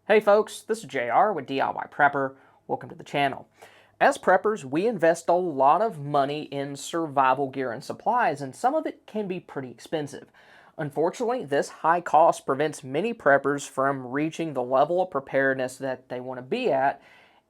Hey folks, this is JR with DIY Prepper. Welcome to the channel. As preppers, we invest a lot of money in survival gear and supplies, and some of it can be pretty expensive. Unfortunately, this high cost prevents many preppers from reaching the level of preparedness that they want to be at,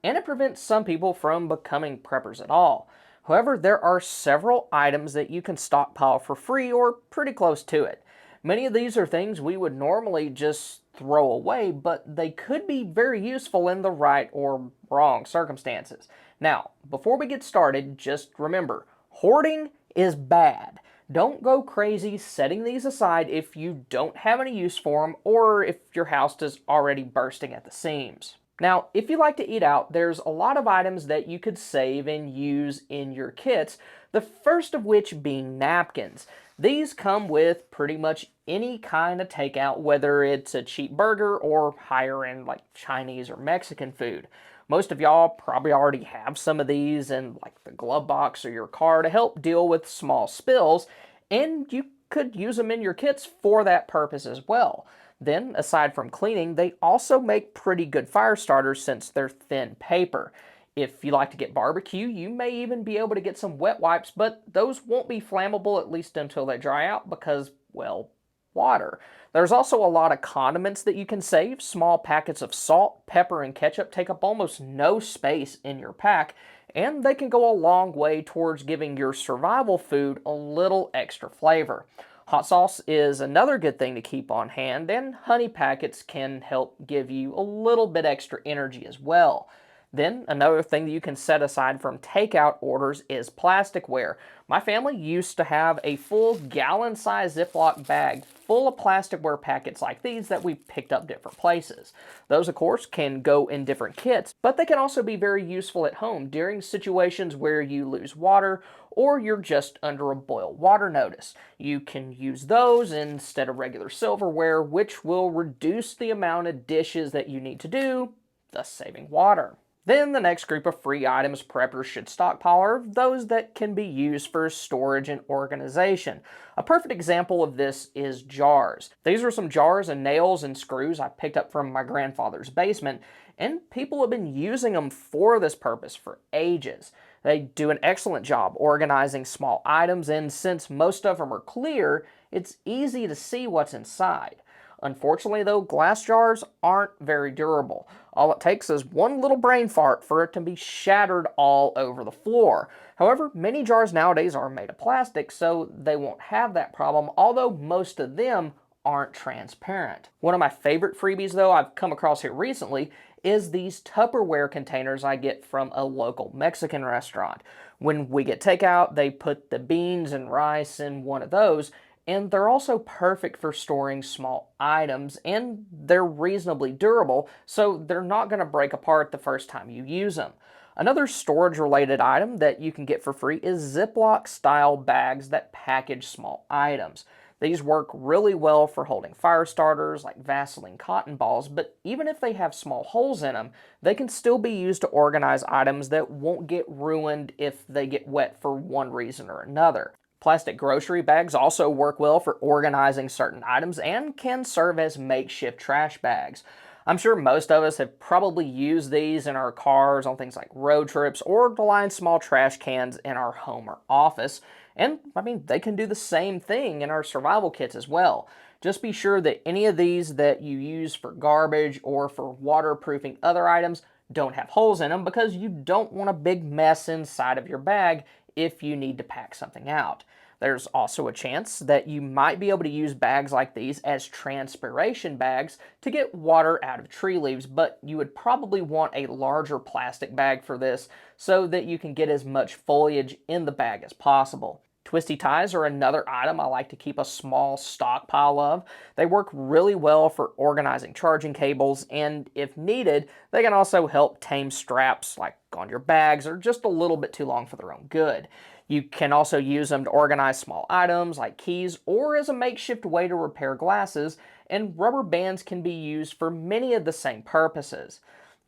and it prevents some people from becoming preppers at all. However, there are several items that you can stockpile for free or pretty close to it. Many of these are things we would normally just throw away, but they could be very useful in the right or wrong circumstances. Now, before we get started, just remember, hoarding is bad. Don't go crazy setting these aside if you don't have any use for them or if your house is already bursting at the seams. Now, if you like to eat out, there's a lot of items that you could save and use in your kits, the first of which being napkins. These come with pretty much any kind of takeout, whether it's a cheap burger or higher end like Chinese or Mexican food. Most of y'all probably already have some of these in like the glove box or your car to help deal with small spills, and you could use them in your kits for that purpose as well. Then, aside from cleaning, they also make pretty good fire starters since they're thin paper. If you like to get barbecue, you may even be able to get some wet wipes, but those won't be flammable at least until they dry out because, well, water. There's also a lot of condiments that you can save. Small packets of salt, pepper, and ketchup take up almost no space in your pack, and they can go a long way towards giving your survival food a little extra flavor. Hot sauce is another good thing to keep on hand, and honey packets can help give you a little bit extra energy as well. Then, another thing that you can set aside from takeout orders is plasticware. My family used to have a full gallon-sized Ziploc bag full of plasticware packets like these that we picked up different places. Those, of course, can go in different kits, but they can also be very useful at home during situations where you lose water or you're just under a boil water notice. You can use those instead of regular silverware, which will reduce the amount of dishes that you need to do, thus saving water. Then the next group of free items preppers should stockpile are those that can be used for storage and organization. A perfect example of this is jars. These are some jars and nails and screws I picked up from my grandfather's basement, and people have been using them for this purpose for ages. They do an excellent job organizing small items, and since most of them are clear, it's easy to see what's inside. Unfortunately, though, glass jars aren't very durable. All it takes is one little brain fart for it to be shattered all over the floor. However, many jars nowadays are made of plastic, so they won't have that problem, although most of them aren't transparent. One of my favorite freebies, though, I've come across here recently is these Tupperware containers I get from a local Mexican restaurant. When we get takeout, they put the beans and rice in one of those, and they're also perfect for storing small items, and they're reasonably durable, so they're not going to break apart the first time you use them. Another storage related item that you can get for free is Ziploc style bags that package small items. These work really well for holding fire starters like Vaseline cotton balls, but even if they have small holes in them, they can still be used to organize items that won't get ruined if they get wet for one reason or another. Plastic grocery bags also work well for organizing certain items and can serve as makeshift trash bags. I'm sure most of us have probably used these in our cars on things like road trips or to line small trash cans in our home or office. And, they can do the same thing in our survival kits as well. Just be sure that any of these that you use for garbage or for waterproofing other items don't have holes in them because you don't want a big mess inside of your bag if you need to pack something out. There's also a chance that you might be able to use bags like these as transpiration bags to get water out of tree leaves, but you would probably want a larger plastic bag for this so that you can get as much foliage in the bag as possible. Twisty ties are another item I like to keep a small stockpile of. They work really well for organizing charging cables, and if needed, they can also help tame straps like on your bags or just a little bit too long for their own good. You can also use them to organize small items like keys or as a makeshift way to repair glasses, and rubber bands can be used for many of the same purposes.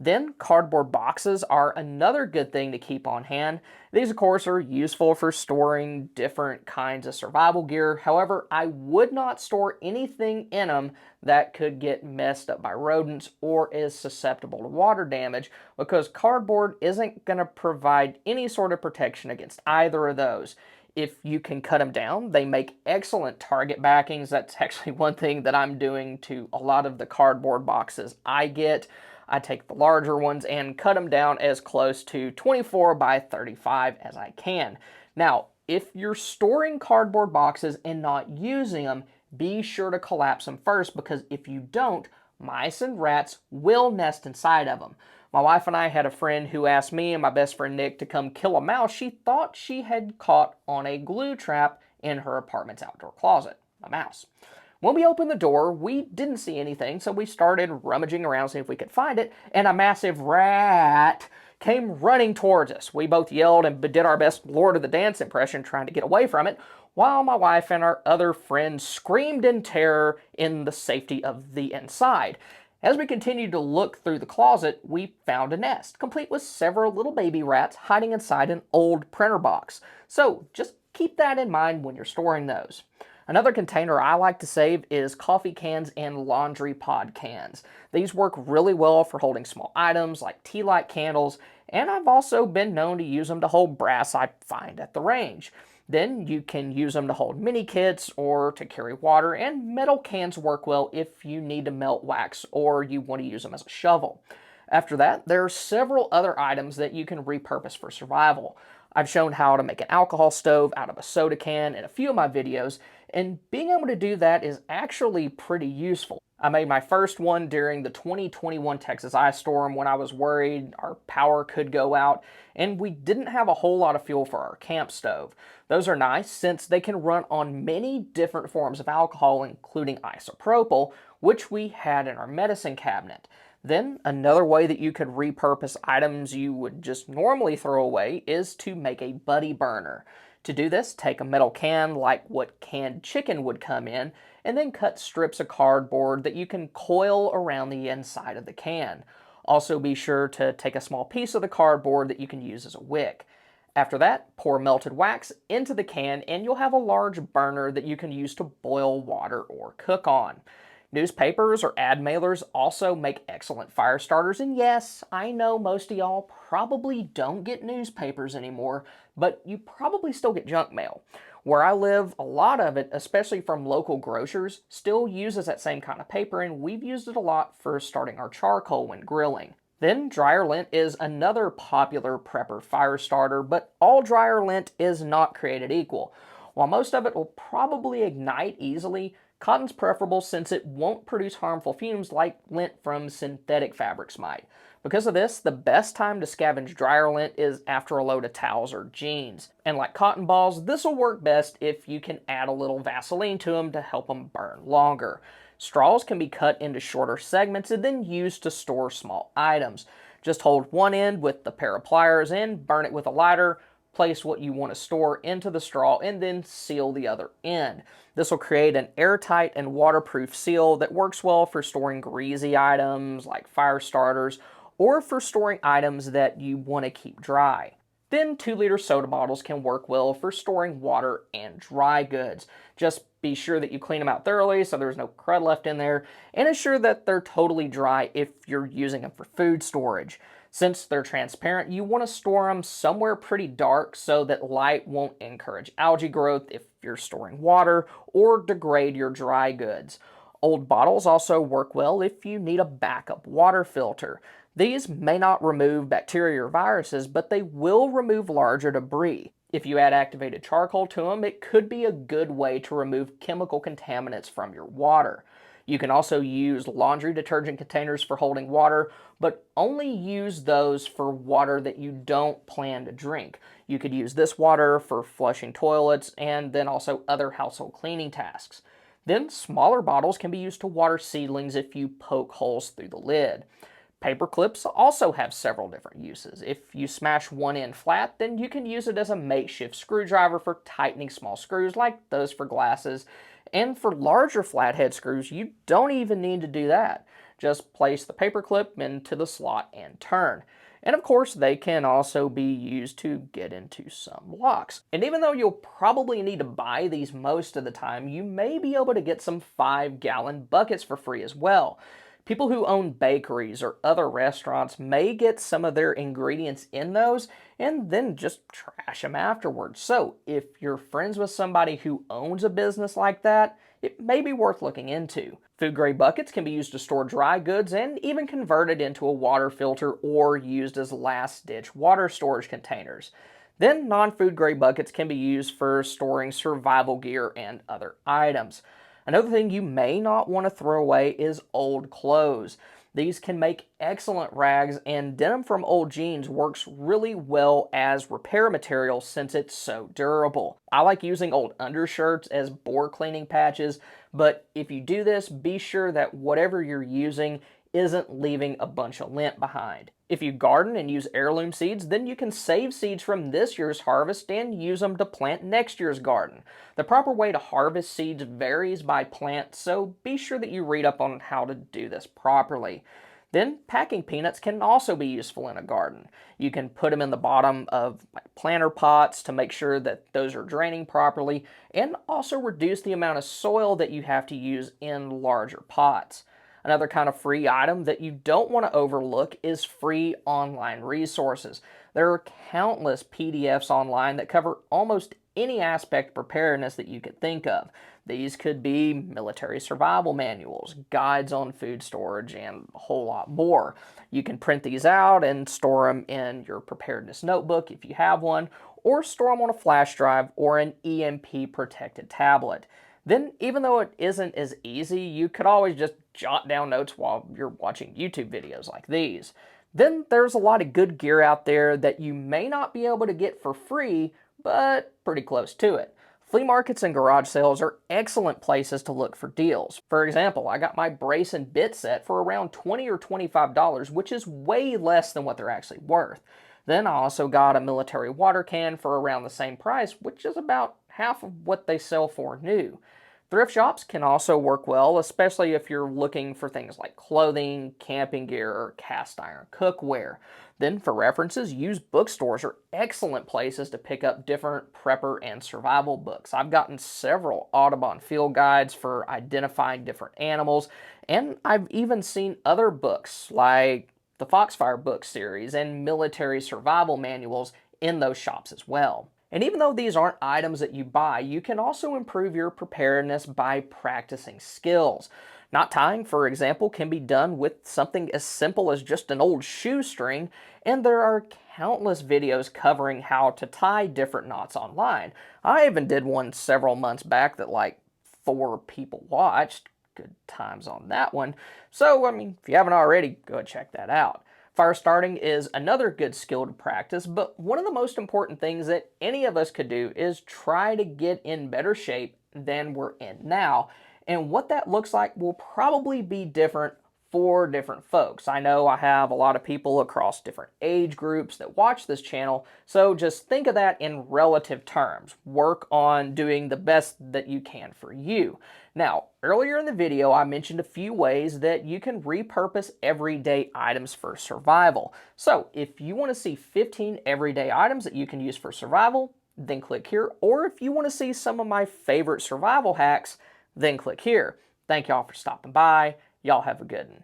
Then cardboard boxes are another good thing to keep on hand. These of course are useful for storing different kinds of survival gear. However, I would not store anything in them that could get messed up by rodents or is susceptible to water damage, because cardboard isn't going to provide any sort of protection against either of those. If you can cut them down, they make excellent target backings. That's actually one thing that I'm doing to a lot of the cardboard boxes I get. I take the larger ones and cut them down as close to 24 by 35 as I can. Now, if you're storing cardboard boxes and not using them, be sure to collapse them first, because if you don't, mice and rats will nest inside of them. My wife and I had a friend who asked me and my best friend Nick to come kill a mouse she thought she had caught on a glue trap in her apartment's outdoor closet. A mouse. When we opened the door, we didn't see anything, so we started rummaging around to see if we could find it, and a massive rat came running towards us. We both yelled and did our best Lord of the Dance impression trying to get away from it, while my wife and our other friend screamed in terror in the safety of the inside. As we continued to look through the closet, we found a nest, complete with several little baby rats hiding inside an old printer box. So just keep that in mind when you're storing those. Another container I like to save is coffee cans and laundry pod cans. These work really well for holding small items like tea light candles, and I've also been known to use them to hold brass I find at the range. Then you can use them to hold mini kits or to carry water, and metal cans work well if you need to melt wax or you want to use them as a shovel. After that, there are several other items that you can repurpose for survival. I've shown how to make an alcohol stove out of a soda can in a few of my videos, and being able to do that is actually pretty useful. I made my first one during the 2021 Texas ice storm when I was worried our power could go out and we didn't have a whole lot of fuel for our camp stove. Those are nice since they can run on many different forms of alcohol, including isopropyl, which we had in our medicine cabinet. Then another way that you could repurpose items you would just normally throw away is to make a buddy burner. To do this, take a metal can like what canned chicken would come in, and then cut strips of cardboard that you can coil around the inside of the can. Also be sure to take a small piece of the cardboard that you can use as a wick. After that, pour melted wax into the can and you'll have a large burner that you can use to boil water or cook on. Newspapers or ad mailers also make excellent fire starters, and yes, I know most of y'all probably don't get newspapers anymore, but you probably still get junk mail. Where I live, a lot of it, especially from local grocers, still uses that same kind of paper, and we've used it a lot for starting our charcoal when grilling. Then dryer lint is another popular prepper fire starter, but all dryer lint is not created equal. While most of it will probably ignite easily, cotton's preferable since it won't produce harmful fumes like lint from synthetic fabrics might. Because of this, the best time to scavenge dryer lint is after a load of towels or jeans. And like cotton balls, this will work best if you can add a little Vaseline to them to help them burn longer. Straws can be cut into shorter segments and then used to store small items. Just hold one end with the pair of pliers and burn it with a lighter. Place what you want to store into the straw and then seal the other end. This will create an airtight and waterproof seal that works well for storing greasy items like fire starters or for storing items that you want to keep dry. Then 2-liter soda bottles can work well for storing water and dry goods. Just be sure that you clean them out thoroughly so there's no crud left in there, and ensure that they're totally dry if you're using them for food storage. Since they're transparent, you want to store them somewhere pretty dark so that light won't encourage algae growth if you're storing water or degrade your dry goods. Old bottles also work well if you need a backup water filter. These may not remove bacteria or viruses, but they will remove larger debris. If you add activated charcoal to them, it could be a good way to remove chemical contaminants from your water. You can also use laundry detergent containers for holding water, but only use those for water that you don't plan to drink. You could use this water for flushing toilets and then also other household cleaning tasks. Then smaller bottles can be used to water seedlings if you poke holes through the lid. Paper clips also have several different uses. If you smash one end flat, then you can use it as a makeshift screwdriver for tightening small screws like those for glasses. And for larger flathead screws, you don't even need to do that. Just place the paper clip into the slot and turn. And of course, they can also be used to get into some locks. And even though you'll probably need to buy these most of the time, you may be able to get some 5-gallon buckets for free as well. People who own bakeries or other restaurants may get some of their ingredients in those and then just trash them afterwards. So, if you're friends with somebody who owns a business like that, it may be worth looking into. Food grade buckets can be used to store dry goods and even converted into a water filter or used as last ditch water storage containers. Then, non food grade buckets can be used for storing survival gear and other items. Another thing you may not want to throw away is old clothes. These can make excellent rags, and denim from old jeans works really well as repair material since it's so durable. I like using old undershirts as bore cleaning patches, but if you do this, be sure that whatever you're using isn't leaving a bunch of lint behind. If you garden and use heirloom seeds, then you can save seeds from this year's harvest and use them to plant next year's garden. The proper way to harvest seeds varies by plant, so be sure that you read up on how to do this properly. Then packing peanuts can also be useful in a garden. You can put them in the bottom of planter pots to make sure that those are draining properly and also reduce the amount of soil that you have to use in larger pots. Another kind of free item that you don't want to overlook is free online resources. There are countless PDFs online that cover almost any aspect of preparedness that you could think of. These could be military survival manuals, guides on food storage, and a whole lot more. You can print these out and store them in your preparedness notebook if you have one, or store them on a flash drive or an EMP protected tablet. Then, even though it isn't as easy, you could always just jot down notes while you're watching YouTube videos like these. Then there's a lot of good gear out there that you may not be able to get for free, but pretty close to it. Flea markets and garage sales are excellent places to look for deals. For example, I got my brace and bit set for around $20 or $25, which is way less than what they're actually worth. Then I also got a military water can for around the same price, which is about half of what they sell for new. Thrift shops can also work well, especially if you're looking for things like clothing, camping gear, or cast iron cookware. Then, for references, used bookstores are excellent places to pick up different prepper and survival books. I've gotten several Audubon field guides for identifying different animals, and I've even seen other books like the Foxfire book series and military survival manuals in those shops as well. And even though these aren't items that you buy, you can also improve your preparedness by practicing skills. Knot tying, for example, can be done with something as simple as just an old shoestring, and there are countless videos covering how to tie different knots online. I even did one several months back that like 4 people watched. Good times on that one. So, if you haven't already, go and check that out. Fire starting is another good skill to practice, but one of the most important things that any of us could do is try to get in better shape than we're in now. And what that looks like will probably be different for different folks. I know I have a lot of people across different age groups that watch this channel, so just think of that in relative terms. Work on doing the best that you can for you. Now, earlier in the video, I mentioned a few ways that you can repurpose everyday items for survival. So, if you want to see 15 everyday items that you can use for survival, then click here. Or if you want to see some of my favorite survival hacks, then click here. Thank y'all for stopping by. Y'all have a good one.